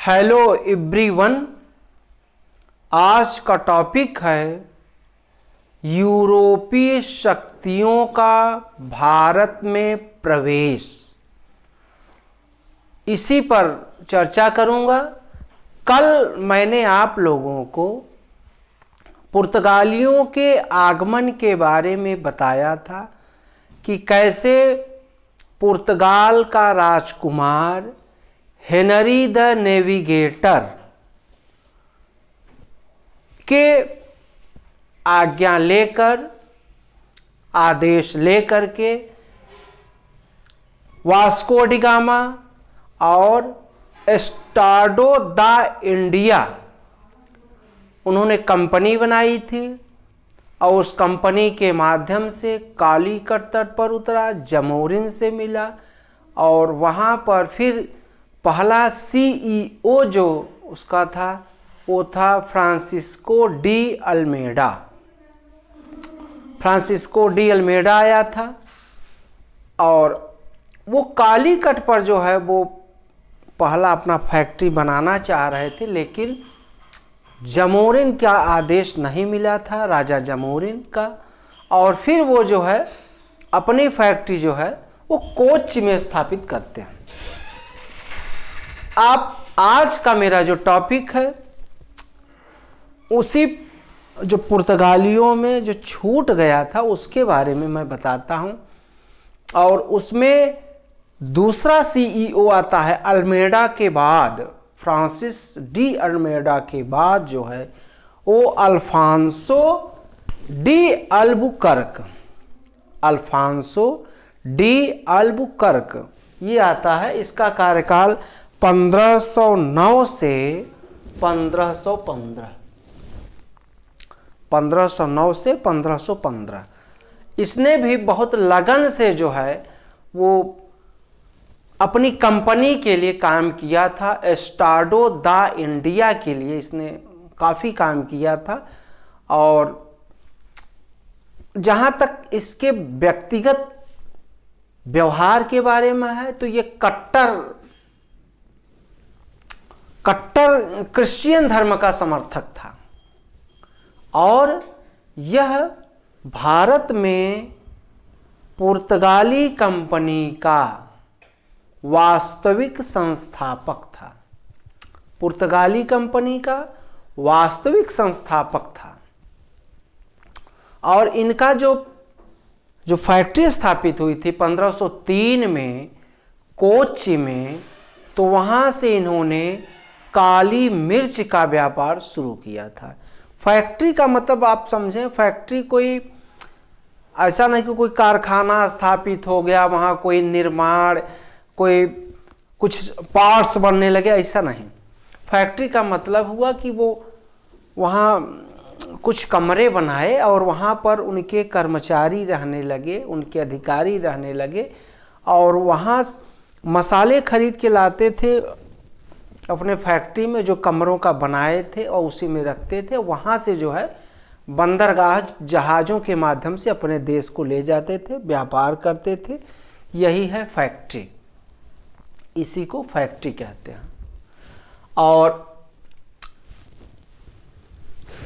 Hello everyone. आज का topic है यूरोपीय शक्तियों का भारत में प्रवेश। इसी पर चर्चा करूंगा। कल मैंने आप लोगों को पुर्तगालियों के आगमन के बारे में बताया था कि कैसे पुर्तगाल का राजकुमार हेनरी द नेविगेटर के आज्ञा लेकर, आदेश लेकर के वास्को डी गामा और एस्टाडो द इंडिया उन्होंने कंपनी बनाई थी और उस कंपनी के माध्यम से कालीकट तट पर उतरा, जमोरिन से मिला और वहाँ पर फिर पहला सीईओ जो उसका था वो था Francisco de Almeida. Francisco de Almeida आया था और वो कालीकट पर जो है वो पहला अपना फैक्ट्री बनाना चाह रहे थे, लेकिन जमोरिन का आदेश नहीं मिला था, राजा जमोरिन का। और फिर वो जो है अपनी फैक्ट्री जो है वो कोच्चि में स्थापित करते हैं। आप आज का मेरा जो टॉपिक है उसी जो पुर्तगालियों में जो छूट गया था उसके बारे में मैं बताता हूं। और उसमें दूसरा सीईओ आता है अल्मेडा के बाद, फ्रांसिस डी अल्मेडा के बाद जो है वो Afonso de Albuquerque, Afonso de Albuquerque ये आता है। इसका कार्यकाल 1509 से 1515, 1509 से 1515। इसने भी बहुत लगन से जो है वो अपनी कंपनी के लिए काम किया था। एस्टाडो द इंडिया के लिए इसने काफ़ी काम किया था। और जहाँ तक इसके व्यक्तिगत व्यवहार के बारे में है तो ये कट्टर क्रिश्चियन धर्म का समर्थक था और यह भारत में पुर्तगाली कंपनी का वास्तविक संस्थापक था। पुर्तगाली कंपनी का वास्तविक संस्थापक था। और इनका जो फैक्ट्री स्थापित हुई थी 1503 में कोच्चि में, तो वहाँ से इन्होंने काली मिर्च का व्यापार शुरू किया था। फैक्ट्री का मतलब आप समझें, फैक्ट्री कोई ऐसा नहीं कि कोई कारखाना स्थापित हो गया, वहाँ कोई निर्माण, कोई कुछ पार्ट्स बनने लगे, ऐसा नहीं। फैक्ट्री का मतलब हुआ कि वो वहाँ कुछ कमरे बनाए और वहाँ पर उनके कर्मचारी रहने लगे, उनके अधिकारी रहने लगे और वहाँ मसाले खरीद के लाते थे अपने फैक्ट्री में, जो कमरों का बनाए थे और उसी में रखते थे। वहाँ से जो है बंदरगाह जहाज़ों के माध्यम से अपने देश को ले जाते थे, व्यापार करते थे। यही है फैक्ट्री, इसी को फैक्ट्री कहते हैं। और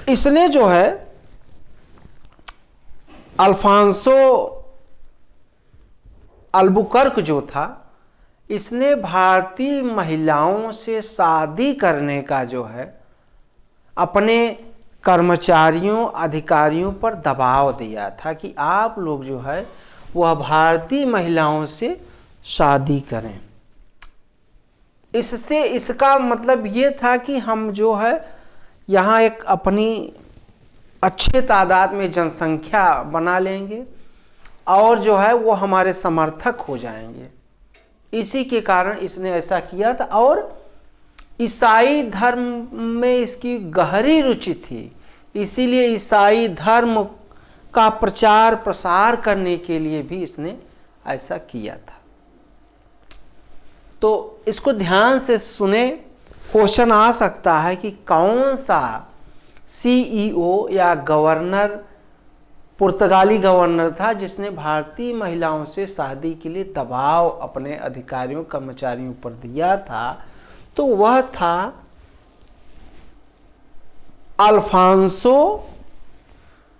इसने जो है अल्फांसो अल्बुकर्क जो था, इसने भारतीय महिलाओं से शादी करने का जो है अपने कर्मचारियों, अधिकारियों पर दबाव दिया था कि आप लोग जो है वह भारतीय महिलाओं से शादी करें। इससे इसका मतलब ये था कि हम जो है यहाँ एक अपनी अच्छे तादाद में जनसंख्या बना लेंगे और जो है वो हमारे समर्थक हो जाएंगे। इसी के कारण इसने ऐसा किया था। और ईसाई धर्म में इसकी गहरी रुचि थी, इसीलिए ईसाई धर्म का प्रचार प्रसार करने के लिए भी इसने ऐसा किया था। तो इसको ध्यान से सुने। क्वेश्चन आ सकता है कि कौन सा सीईओ या गवर्नर, पुर्तगाली गवर्नर था जिसने भारतीय महिलाओं से शादी के लिए दबाव अपने अधिकारियों कर्मचारियों पर दिया था। तो वह था Afonso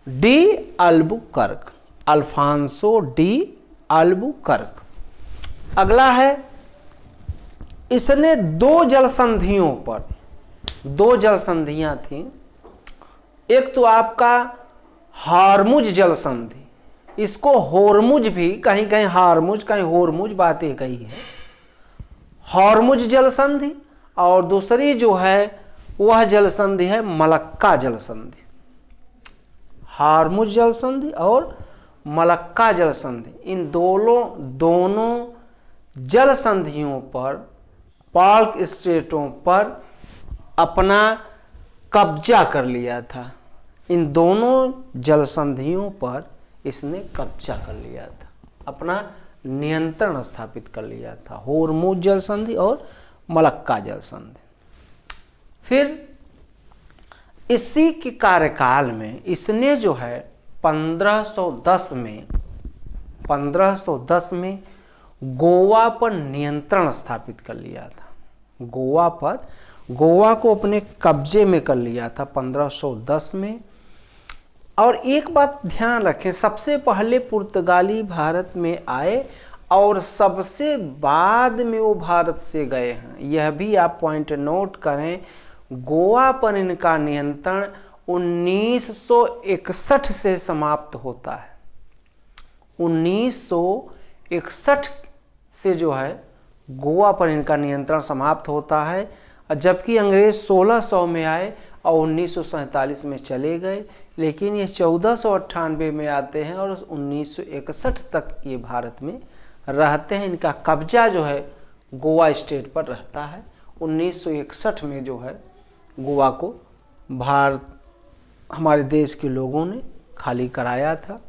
de Albuquerque. Afonso de Albuquerque. अगला है, इसने 2 जल संधियों पर, 2 जल संधियां थी। एक तो आपका हारमुज जल संधि, इसको होरमुज भी, कहीं कहीं हारमुज कहीं होरमुज, बात एक ही है। हारमुज जल संधि, और दूसरी जो है वह जल संधि है मलक्का जल संधि। हारमुज जल संधि और मलक्का जल संधि, इन दोनों जल संधियों पर, पार्क स्टेटों पर अपना कब्जा कर लिया था। इन दोनों जल संधियों पर इसने कब्जा कर लिया था, अपना नियंत्रण स्थापित कर लिया था, होरमुज जल संधि और मलक्का जल संधि। फिर इसी के कार्यकाल में इसने जो है 1510 में गोवा पर नियंत्रण स्थापित कर लिया था। गोवा को अपने कब्जे में कर लिया था 1510 में। और एक बात ध्यान रखें, सबसे पहले पुर्तगाली भारत में आए और सबसे बाद में वो भारत से गए हैं। यह भी आप पॉइंट नोट करें, गोवा पर इनका नियंत्रण 1961 से समाप्त होता है। 1961 से जो है गोवा पर इनका नियंत्रण समाप्त होता है, जबकि अंग्रेज 1600 में आए और 1947 में चले गए। लेकिन ये 1498 में आते हैं और 1961 तक ये भारत में रहते हैं। इनका कब्जा जो है गोवा स्टेट पर रहता है। 1961 में जो है गोवा को भारत, हमारे देश के लोगों ने खाली कराया था।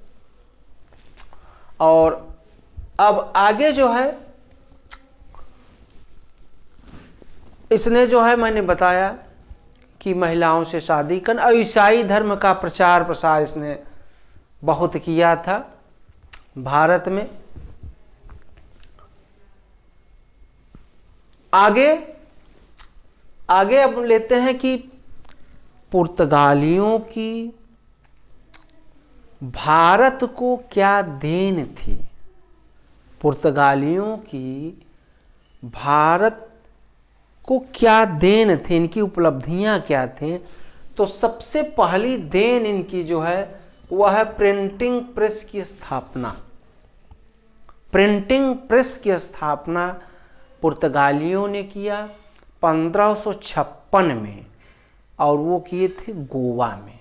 और अब आगे जो है इसने जो है, मैंने बताया कि महिलाओं से शादी करना और ईसाई धर्म का प्रचार प्रसार इसने बहुत किया था भारत में। आगे अब लेते हैं कि पुर्तगालियों की भारत को क्या देन थी। पुर्तगालियों की भारत को क्या देन थी, इनकी उपलब्धियां क्या थी। तो सबसे पहली देन इनकी जो है वह है प्रिंटिंग प्रेस की स्थापना। प्रिंटिंग प्रेस की स्थापना पुर्तगालियों ने किया 1556 में, और वो किए थे गोवा में।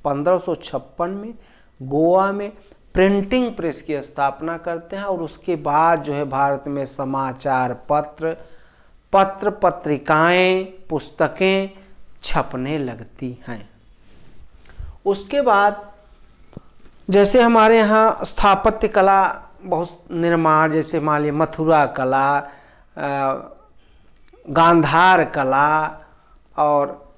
1556 में गोवा में प्रिंटिंग प्रेस की स्थापना करते हैं, और उसके बाद जो है भारत में समाचार पत्र पत्रिकाएं, पुस्तकें छपने लगती हैं। उसके बाद जैसे हमारे यहाँ स्थापत्य कला बहुत निर्माण, जैसे मान लीजिए मथुरा कला, गांधार कला, और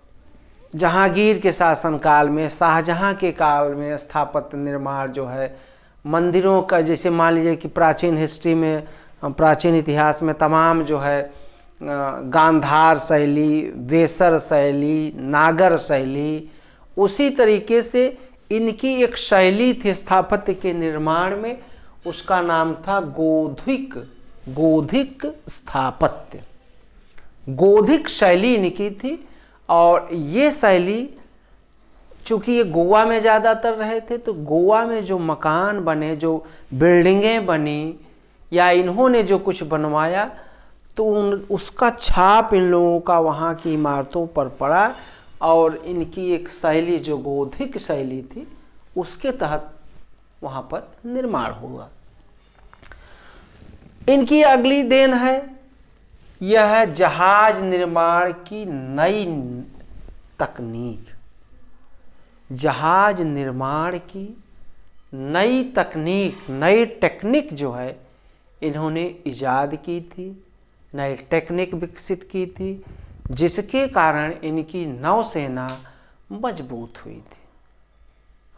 जहांगीर के शासनकाल में, शाहजहां के काल में स्थापत्य निर्माण जो है मंदिरों का, जैसे मान लीजिए कि प्राचीन हिस्ट्री में, प्राचीन इतिहास में तमाम जो है गांधार शैली, वेसर शैली, नागर शैली, उसी तरीके से इनकी एक शैली थी स्थापत्य के निर्माण में, उसका नाम था गोधिक स्थापत्य। गोधिक शैली इनकी थी। और ये शैली, चूँकि ये गोवा में ज़्यादातर रहे थे, तो गोवा में जो मकान बने, जो बिल्डिंगें बनी, या इन्होंने जो कुछ बनवाया, तो उसका छाप इन लोगों का वहाँ की इमारतों पर पड़ा, और इनकी एक शैली जो गोधिक शैली थी उसके तहत वहाँ पर निर्माण हुआ। इनकी अगली देन है, यह है जहाज निर्माण की नई तकनीक। जहाज निर्माण की नई तकनीक, नई टेक्निक जो है इन्होंने इजाद की थी, नई टेक्निक विकसित की थी, जिसके कारण इनकी नौसेना मजबूत हुई थी।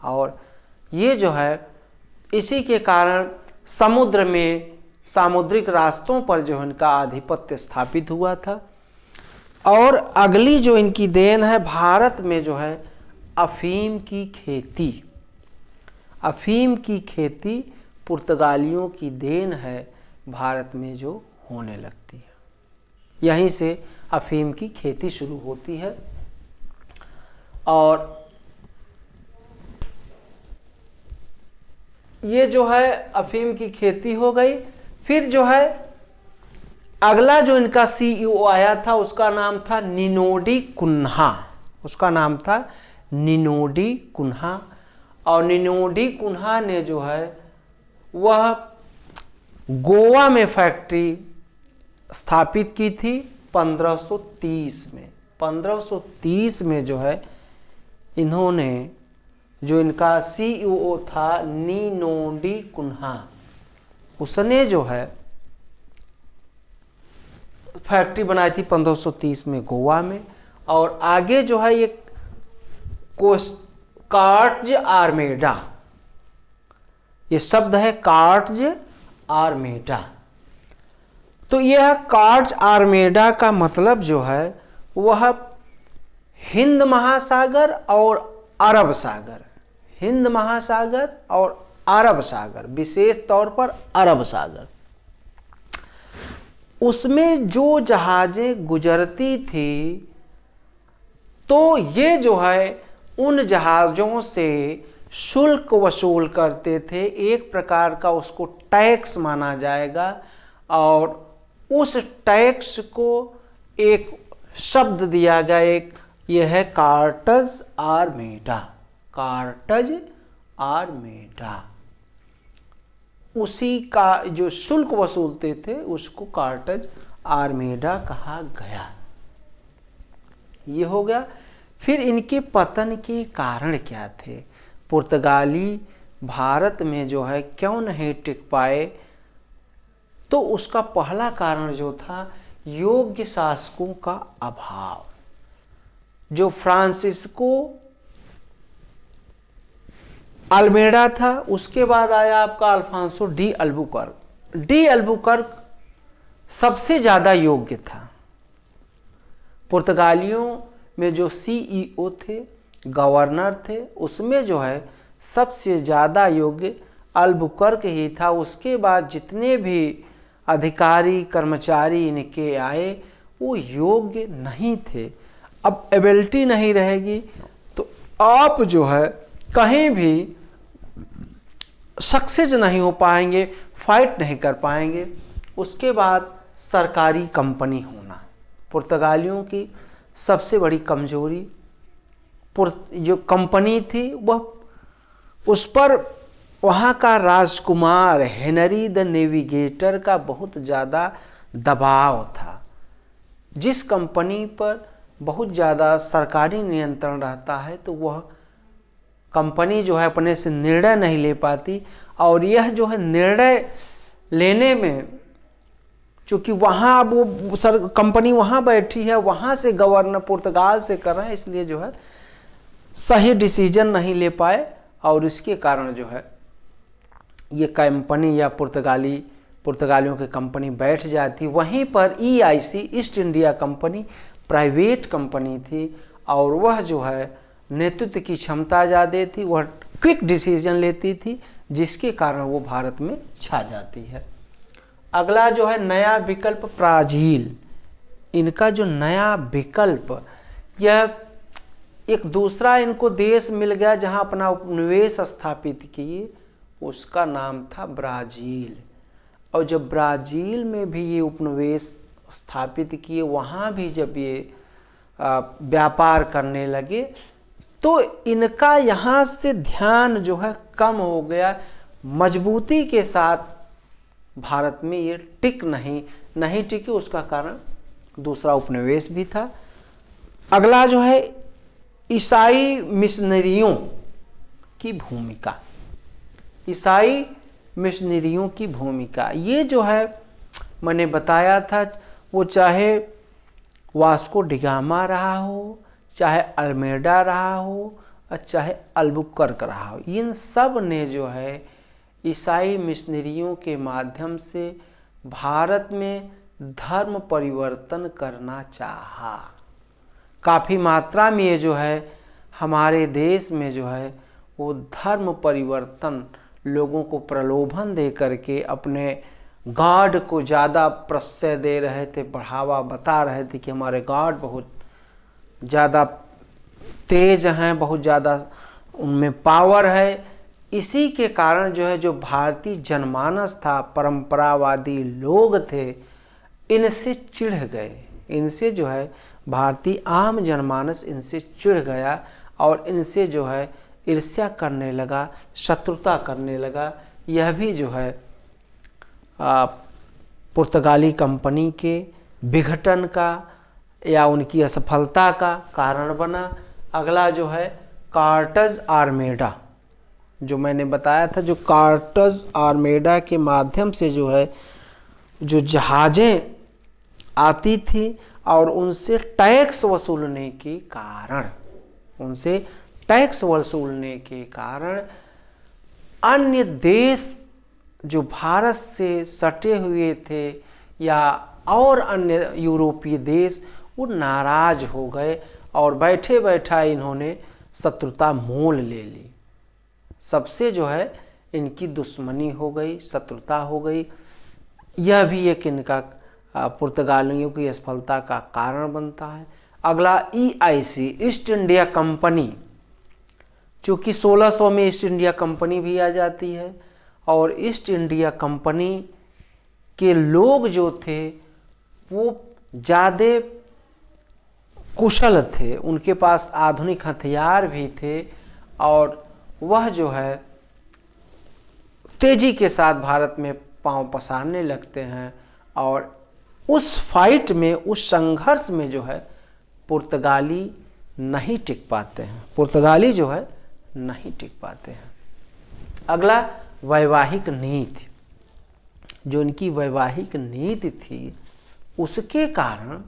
और ये जो है इसी के कारण समुद्र में, सामुद्रिक रास्तों पर जो इनका आधिपत्य स्थापित हुआ था। और अगली जो इनकी देन है, भारत में जो है अफीम की खेती, अफीम की खेती पुर्तगालियों की देन है, भारत में जो होने लगती है। यहीं से अफीम की खेती शुरू होती है। और ये जो है अफीम की खेती हो गई। फिर जो है अगला जो इनका सीईओ आया था उसका नाम था निनोडी कुन्हा, उसका नाम था निनोडी कुन्हा। और निनोडी कुन्हा ने जो है वह गोवा में फैक्ट्री स्थापित की थी 1530 में। 1530 में जो है इन्होंने, जो इनका सीईओ था निनोडी कुन्हा, उसने जो है फैक्ट्री बनाई थी 1530 में गोवा में। और आगे जो है ये कार्ट्ज आर्मेडा, ये शब्द है कार्ट्ज आर्मेडा। तो यह कार्ट्ज आर्मेडा का मतलब जो है वह हिंद महासागर और अरब सागर, हिंद महासागर और अरब सागर, विशेष तौर पर अरब सागर, उसमें जो जहाजें गुजरती थी तो ये जो है उन जहाज़ों से शुल्क वसूल करते थे, एक प्रकार का उसको टैक्स माना जाएगा। और उस टैक्स को एक शब्द दिया गया, एक ये है कार्टज आर्मेडा, कार्टज आर्मेडा। उसी का जो शुल्क वसूलते थे उसको कार्टज आर्मेडा कहा गया। ये हो गया। फिर इनके पतन के कारण क्या थे? पुर्तगाली भारत में जो है क्यों नहीं टिक पाए? तो उसका पहला कारण जो था योग्य शासकों का अभाव। जो फ्रांसिस्को अल्मेडा था, उसके बाद आया आपका Afonso de Albuquerque. De Albuquerque सबसे ज़्यादा योग्य था। पुर्तगालियों में जो सीईओ थे, गवर्नर थे, उसमें जो है सबसे ज़्यादा योग्य अल्बुकर्क ही था। उसके बाद जितने भी अधिकारी कर्मचारी इनके आए वो योग्य नहीं थे। अब एबिलिटी नहीं रहेगी तो आप जो है कहीं भी सक्सेस नहीं हो पाएंगे, फाइट नहीं कर पाएंगे। उसके बाद सरकारी कंपनी होना पुर्तगालियों की सबसे बड़ी कमजोरी। जो कंपनी थी वह, उस पर वहाँ का राजकुमार हेनरी द नेविगेटर का बहुत ज़्यादा दबाव था। जिस कंपनी पर बहुत ज़्यादा सरकारी नियंत्रण रहता है तो वह कंपनी जो है अपने से निर्णय नहीं ले पाती। और यह जो है निर्णय लेने में, चूँकि वहाँ अब वो कंपनी वहाँ बैठी है, वहाँ से गवर्नर पुर्तगाल से कर रहे हैं, इसलिए जो है सही डिसीजन नहीं ले पाए। और इसके कारण जो है ये कंपनी या पुर्तगालियों की कंपनी बैठ जाती। वहीं पर EIC east India company private company थी और वह जो है नेतृत्व की क्षमता ज़्यादा थी, वह क्विक डिसीजन लेती थी, जिसके कारण वो भारत में छा जाती है। अगला जो है नया विकल्प ब्राज़ील। इनका जो नया विकल्प, यह एक दूसरा इनको देश मिल गया जहां अपना उपनिवेश स्थापित किए, उसका नाम था ब्राज़ील। और जब ब्राज़ील में भी ये उपनिवेश स्थापित किए, वहाँ भी जब ये व्यापार करने लगे तो इनका यहाँ से ध्यान जो है कम हो गया। मजबूती के साथ भारत में ये टिक नहीं टिके, उसका कारण दूसरा उपनिवेश भी था। अगला जो है ईसाई मिशनरियों की भूमिका। ईसाई मिशनरियों की भूमिका, ये जो है मैंने बताया था, वो चाहे वास्को डिगामा रहा हो, चाहे अल्मेडा रहा हो और चाहे अल्बुकर्क रहा हो, इन सब ने जो है ईसाई मिशनरियों के माध्यम से भारत में धर्म परिवर्तन करना चाहा। काफ़ी मात्रा में ये जो है हमारे देश में जो है वो धर्म परिवर्तन, लोगों को प्रलोभन दे करके अपने गॉड को ज़्यादा प्रश्रय दे रहे थे, बढ़ावा बता रहे थे कि हमारे गॉड बहुत ज़्यादा तेज हैं, बहुत ज़्यादा उनमें पावर है। इसी के कारण जो है जो भारतीय जनमानस था, परंपरावादी लोग थे, इनसे चिढ़ गए। इनसे जो है भारतीय आम जनमानस इनसे चिढ़ गया और इनसे जो है ईर्ष्या करने लगा, शत्रुता करने लगा। यह भी जो है पुर्तगाली कंपनी के विघटन का या उनकी असफलता का कारण बना। अगला जो है कार्टज आर्मेडा, जो मैंने बताया था, जो कार्टज आर्मेडा के माध्यम से जो है जो जहाज़ें आती थी और उनसे टैक्स वसूलने के कारण, उनसे टैक्स वसूलने के कारण अन्य देश जो भारत से सटे हुए थे या और अन्य यूरोपीय देश वो नाराज हो गए और बैठे बैठा इन्होंने शत्रुता मोल ले ली। सबसे जो है इनकी दुश्मनी हो गई, शत्रुता हो गई। यह भी एक इनका पुर्तगालियों की असफलता का कारण बनता है। अगला EIC, ईस्ट इंडिया कंपनी, चूँकि 1600 में ईस्ट इंडिया कंपनी भी आ जाती है और ईस्ट इंडिया कंपनी के लोग जो थे वो ज़्यादा कुशल थे, उनके पास आधुनिक हथियार भी थे और वह जो है तेजी के साथ भारत में पांव पसारने लगते हैं और उस फाइट में, उस संघर्ष में जो है पुर्तगाली नहीं टिक पाते हैं, पुर्तगाली जो है नहीं टिक पाते हैं। अगला वैवाहिक नीति, जो इनकी वैवाहिक नीति थी उसके कारण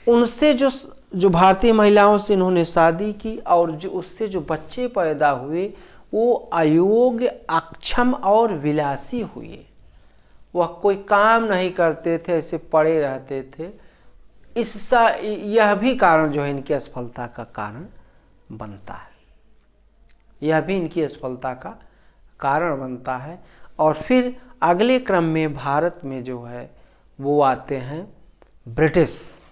उनसे जो भारतीय महिलाओं से इन्होंने शादी की और जो उससे जो बच्चे पैदा हुए वो अयोग्य, अक्षम और विलासी हुए। वह कोई काम नहीं करते थे, ऐसे पड़े रहते थे। इसका यह भी कारण जो है इनकी असफलता का कारण बनता है, यह भी इनकी असफलता का कारण बनता है। और फिर अगले क्रम में भारत में जो है वो आते हैं ब्रिटिश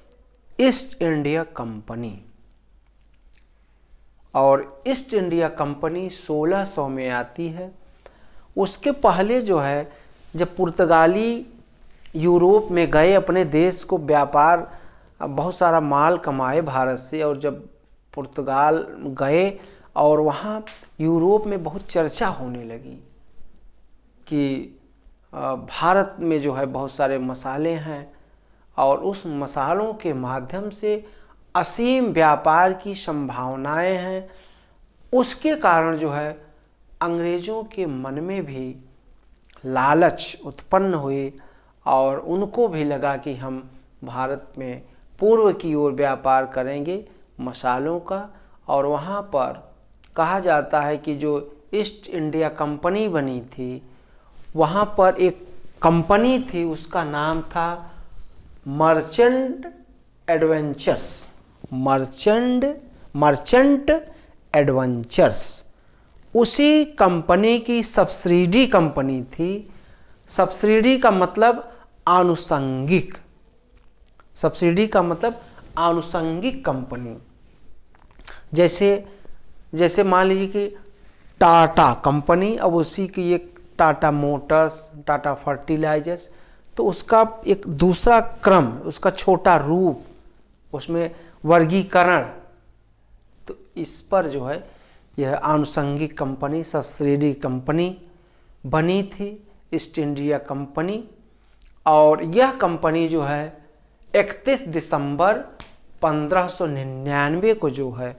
ईस्ट इंडिया कंपनी, और ईस्ट इंडिया कंपनी 1600 में आती है। उसके पहले जो है जब पुर्तगाली यूरोप में गए, अपने देश को व्यापार, बहुत सारा माल कमाए भारत से, और जब पुर्तगाल गए और वहाँ यूरोप में बहुत चर्चा होने लगी कि भारत में जो है बहुत सारे मसाले हैं और उस मसालों के माध्यम से असीम व्यापार की संभावनाएं हैं। उसके कारण जो है अंग्रेज़ों के मन में भी लालच उत्पन्न हुई और उनको भी लगा कि हम भारत में पूर्व की ओर व्यापार करेंगे मसालों का। और वहाँ पर कहा जाता है कि जो ईस्ट इंडिया कंपनी बनी थी, वहाँ पर एक कंपनी थी, उसका नाम था मर्चेंट एडवेंचर्स, मर्चेंट एडवेंचर्स। उसी कंपनी की सब्सिडी कंपनी थी। सब्सिडी का मतलब आनुषंगिक, सब्सिडी का मतलब आनुषंगिक कंपनी। जैसे मान लीजिए कि टाटा कंपनी, अब उसी की एक टाटा मोटर्स, टाटा फर्टिलाइजर्स, तो उसका एक दूसरा क्रम, उसका छोटा रूप, उसमें वर्गीकरण, तो इस पर जो है यह आनुषंगिक कंपनी, सब्सिडी कंपनी बनी थी, ईस्ट इंडिया कंपनी। और यह कंपनी जो है 31 दिसंबर 1599 को जो है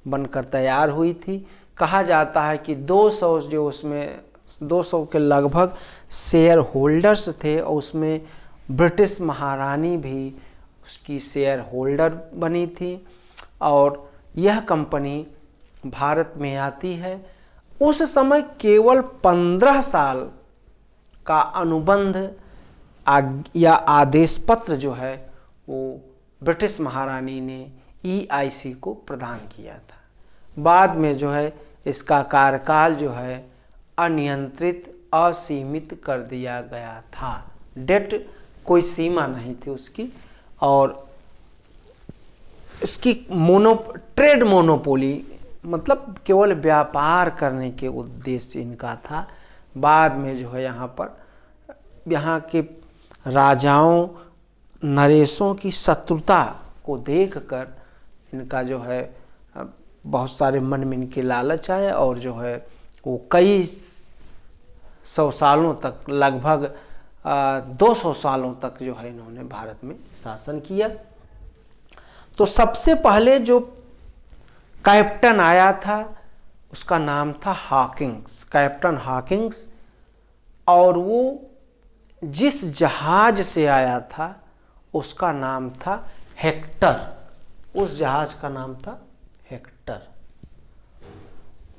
बनकर तैयार हुई थी। कहा जाता है कि 200 जो उसमें 200 के लगभग शेयर होल्डर्स थे और उसमें ब्रिटिश महारानी भी उसकी शेयर होल्डर बनी थी। और यह कंपनी भारत में आती है। उस समय केवल 15 साल का अनुबंध या आदेश पत्र जो है वो ब्रिटिश महारानी ने EIC को प्रदान किया था। बाद में जो है इसका कार्यकाल जो है अनियंत्रित असीमित कर दिया गया था। डेट कोई सीमा नहीं थी उसकी, और इसकी ट्रेड मोनोपोली मतलब केवल व्यापार करने के उद्देश्य इनका था। बाद में जो है यहाँ के राजाओं नरेशों की शत्रुता को देखकर इनका जो है बहुत सारे मन में इनके लालच आए, और जो है वो कई सौ सालों तक, लगभग 200 सालों तक जो है इन्होंने भारत में शासन किया। तो सबसे पहले जो कैप्टन आया था उसका नाम था हॉकिंस, कैप्टन हॉकिंस, और वो जिस जहाज से आया था उसका नाम था हेक्टर, उस जहाज का नाम था हेक्टर।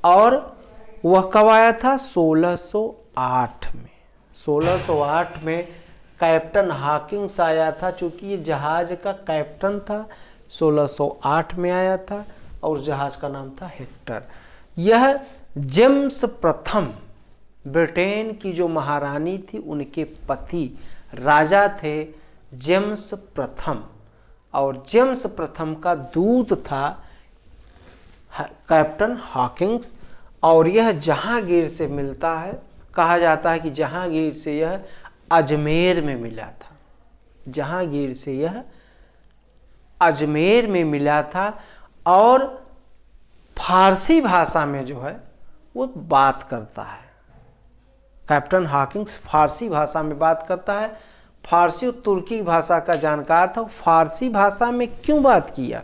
और वह कब आया था? 1608 में। 1608 में कैप्टन हॉकिंस आया था। चूंकि ये जहाज का कैप्टन था, 1608 में आया था, और उस जहाज का नाम था हेक्टर। यह जेम्स प्रथम, ब्रिटेन की जो महारानी थी उनके पति राजा थे जेम्स प्रथम, और जेम्स प्रथम का दूत था कैप्टन हॉकिंस। और यह जहांगीर से मिलता है, कहा जाता है कि जहांगीर से यह अजमेर में मिला था, जहांगीर से यह अजमेर में मिला था, और फारसी भाषा में जो है वो बात करता है। कैप्टन हॉकिंस फारसी भाषा में बात करता है। फारसी और तुर्की भाषा का जानकार था। फारसी भाषा में क्यों बात किया?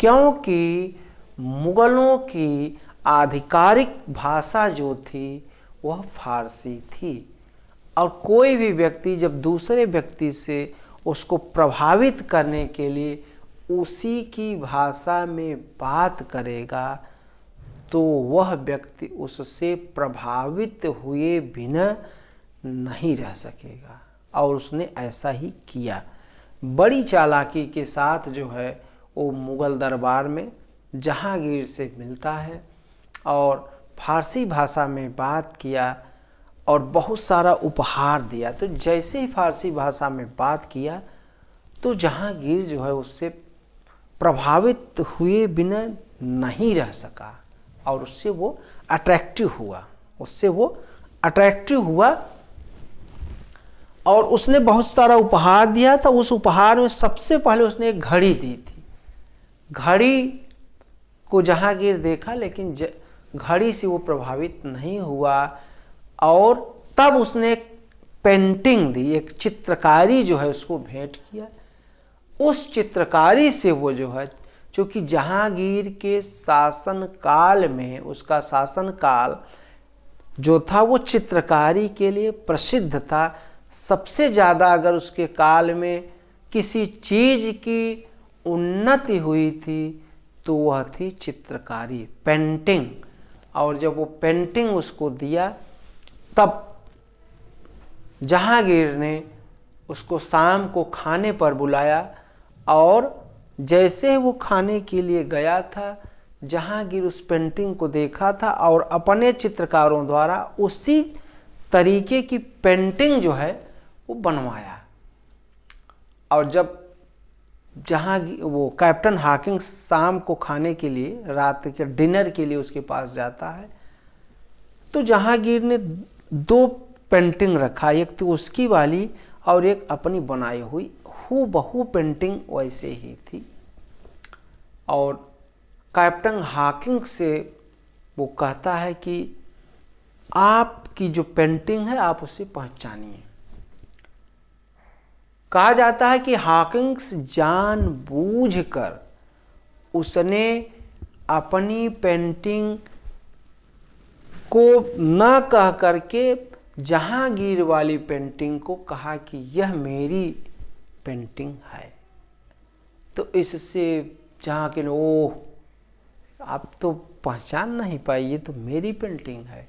क्योंकि मुगलों की आधिकारिक भाषा जो थी वह फारसी थी, और कोई भी व्यक्ति जब दूसरे व्यक्ति से उसको प्रभावित करने के लिए उसी की भाषा में बात करेगा तो वह व्यक्ति उससे प्रभावित हुए बिना नहीं रह सकेगा, और उसने ऐसा ही किया। बड़ी चालाकी के साथ जो है वो मुगल दरबार में जहांगीर से मिलता है, और फारसी भाषा में बात किया और बहुत सारा उपहार दिया। तो जैसे ही फारसी भाषा में बात किया तो जहांगीर जो है उससे प्रभावित हुए बिना नहीं रह सका, और उससे वो अट्रैक्टिव हुआ, और उसने बहुत सारा उपहार दिया था। उस उपहार में सबसे पहले उसने एक घड़ी दी थी। घड़ी को जहांगीर देखा, लेकिन घड़ी से वो प्रभावित नहीं हुआ, और तब उसने एक पेंटिंग दी, एक चित्रकारी जो है उसको भेंट किया। उस चित्रकारी से वो जो है, क्योंकि जहांगीर के शासन काल में, उसका शासन काल जो था वो चित्रकारी के लिए प्रसिद्ध था। सबसे ज़्यादा अगर उसके काल में किसी चीज़ की उन्नति हुई थी तो वह थी चित्रकारी, पेंटिंग। और जब वो पेंटिंग उसको दिया तब जहांगीर ने उसको शाम को खाने पर बुलाया, और जैसे वो खाने के लिए गया था जहांगीर उस पेंटिंग को देखा था और अपने चित्रकारों द्वारा उसी तरीके की पेंटिंग जो है वो बनवाया। और जब वो कैप्टन हॉकिंस शाम को खाने के लिए, रात के डिनर के लिए उसके पास जाता है, तो जहांगीर ने 2 पेंटिंग रखा, एक तो उसकी वाली और एक अपनी बनाई हुई। हूबहू पेंटिंग वैसे ही थी। और कैप्टन हॉकिंस से वो कहता है कि आपकी जो पेंटिंग है आप उसे पहचानिए। कहा जाता है कि हॉकिंस जानबूझकर उसने अपनी पेंटिंग को न कह करके जहांगीर वाली पेंटिंग को कहा कि यह मेरी पेंटिंग है। तो इससे जहांगीर, ओह आप तो पहचान नहीं पाई, ये तो मेरी पेंटिंग है।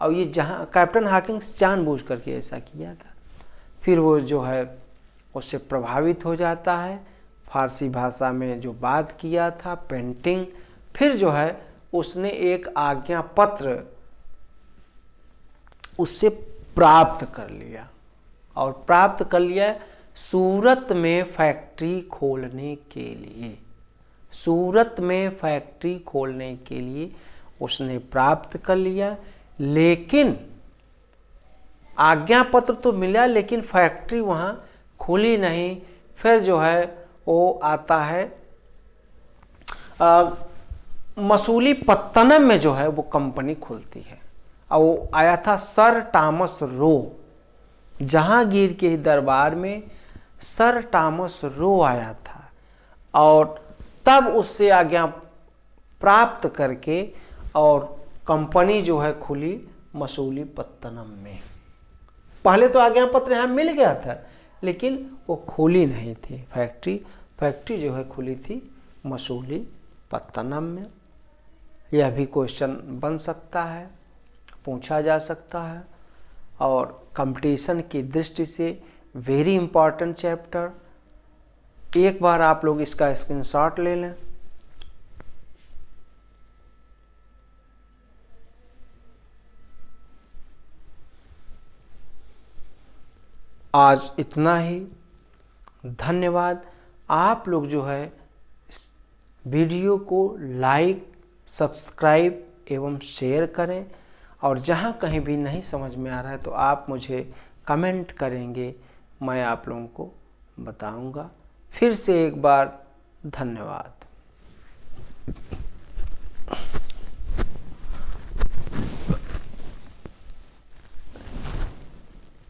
और ये कैप्टन हॉकिंस जानबूझ करके ऐसा किया था। फिर वो जो है उससे प्रभावित हो जाता है, फारसी भाषा में जो बात किया था पेंटिंग, फिर जो है उसने एक आज्ञा पत्र उससे प्राप्त कर लिया, और प्राप्त कर लिया सूरत में फैक्ट्री खोलने के लिए। सूरत में फैक्ट्री खोलने के लिए उसने प्राप्त कर लिया, लेकिन आज्ञा पत्र तो मिला लेकिन फैक्ट्री वहाँ खुली नहीं। फिर जो है वो आता है मसूलीपत्तनम में जो है वो कंपनी खुलती है, और वो आया था सर टॉमस रो, जहांगीर के दरबार में सर टॉमस रो आया था, और तब उससे आज्ञा प्राप्त करके और कंपनी जो है खुली मसूलीपत्तनम में। पहले तो आज्ञा पत्र यहाँ मिल गया था लेकिन वो खुली नहीं थी फैक्ट्री जो है खुली थी मसूलीपत्तनम में। यह भी क्वेश्चन बन सकता है, पूछा जा सकता है, और कंपटीशन की दृष्टि से वेरी इंपॉर्टेंट चैप्टर। एक बार आप लोग इसका स्क्रीनशॉट ले लें। आज इतना ही, धन्यवाद। आप लोग जो है इस वीडियो को लाइक, सब्सक्राइब एवं शेयर करें, और जहाँ कहीं भी नहीं समझ में आ रहा है तो आप मुझे कमेंट करेंगे, मैं आप लोगों को बताऊंगा। फिर से एक बार धन्यवाद।